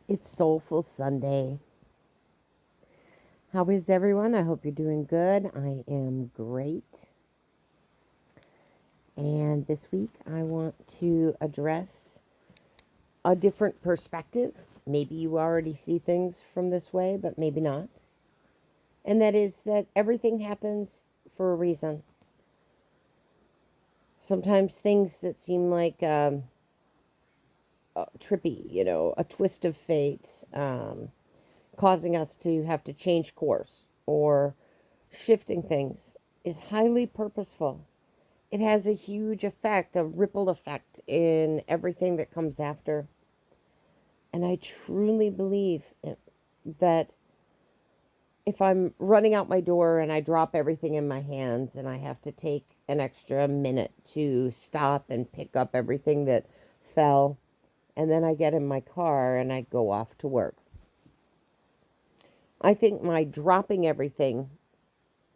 It's Soulful Sunday. How is everyone? I hope you're doing good. I am great. And this week I want to address a different perspective. Maybe you already see things from this way, but maybe not. And that is that everything happens for a reason. Sometimes things that seem like trippy, a twist of fate, causing us to have to change course or shifting things is highly purposeful. It has a huge effect, a ripple effect in everything that comes after. And I truly believe that if I'm running out my door and I drop everything in my hands and I have to take an extra minute to stop and pick up everything that fell, and then I get in my car and I go off to work. I think my dropping everything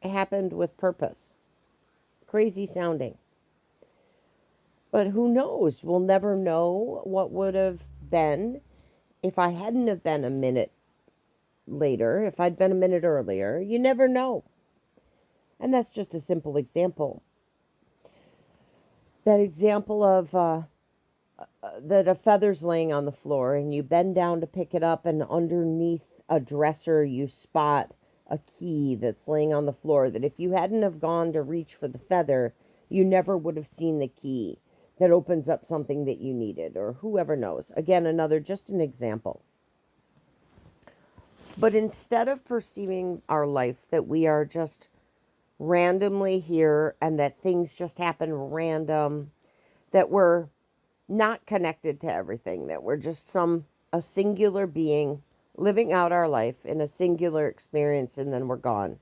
happened with purpose. Crazy sounding. But who knows? We'll never know what would have been if I hadn't have been a minute later, if I'd been a minute earlier. You never know. And that's just a simple example. That example of that a feather's laying on the floor and you bend down to pick it up, and underneath a dresser you spot a key that's laying on the floor, that if you hadn't have gone to reach for the feather, you never would have seen the key that opens up something that you needed, or whoever knows. Again, another just an example. But instead of perceiving our life that we are just randomly here and that things just happen random, that we're not connected to everything, that we're just a singular being living out our life in a singular experience and then we're gone.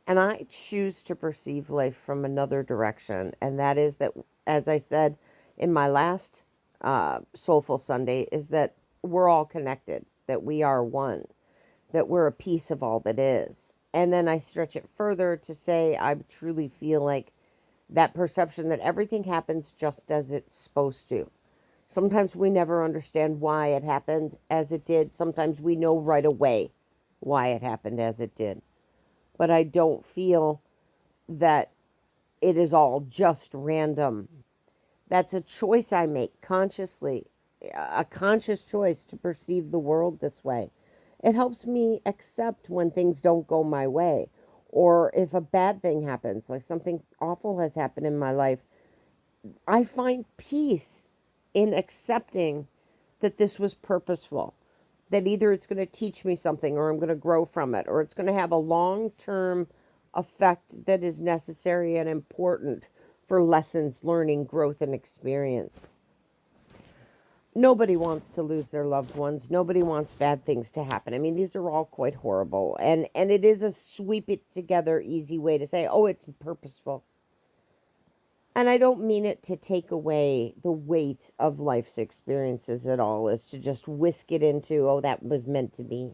And I choose to perceive life from another direction, and that is that, as I said in my last Soulful Sunday, is that we're all connected, that we are one, that we're a piece of all that is. And then I stretch it further to say I truly feel like that perception that everything happens just as it's supposed to. Sometimes we never understand why it happened as it did. Sometimes we know right away why it happened as it did. But I don't feel that it is all just random. That's a choice I make consciously, a conscious choice to perceive the world this way. It helps me accept when things don't go my way, or if a bad thing happens, like something awful has happened in my life. I find peace in accepting that this was purposeful, that either it's going to teach me something or I'm going to grow from it, or it's going to have a long term effect that is necessary and important for lessons, learning, growth, and experience. Nobody wants to lose their loved ones. Nobody wants bad things to happen. I mean, these are all quite horrible. And it is a sweep it together easy way to say, oh, it's purposeful. And I don't mean it to take away the weight of life's experiences at all, is to just whisk it into, oh, that was meant to be.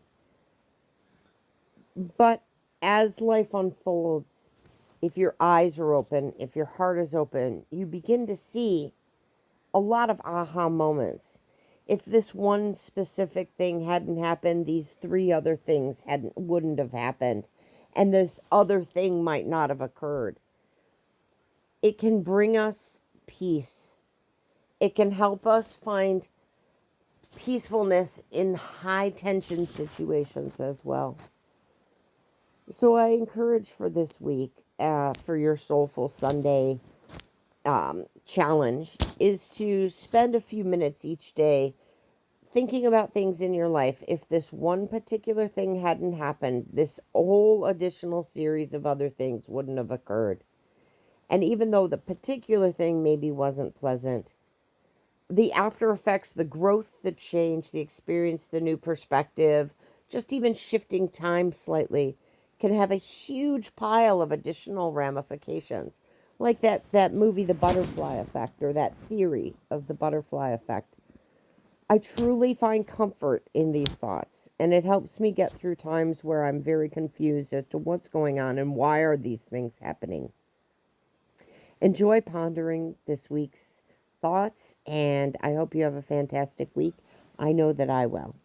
But as life unfolds, if your eyes are open, if your heart is open, you begin to see a lot of aha moments. If this one specific thing hadn't happened, these three other things hadn't wouldn't have happened, and this other thing might not have occurred. It can bring us peace. It can help us find peacefulness in high tension situations as well. So I encourage for this week, for your Soulful Sunday challenge, is to spend a few minutes each day thinking about things in your life. If this one particular thing hadn't happened, this whole additional series of other things wouldn't have occurred. And even though the particular thing maybe wasn't pleasant, the after effects, the growth, the change, the experience, the new perspective, just even shifting time slightly can have a huge pile of additional ramifications. Like that movie, The Butterfly Effect, or that theory of the butterfly effect. I truly find comfort in these thoughts, and it helps me get through times where I'm very confused as to what's going on and why are these things happening. Enjoy pondering this week's thoughts, and I hope you have a fantastic week. I know that I will.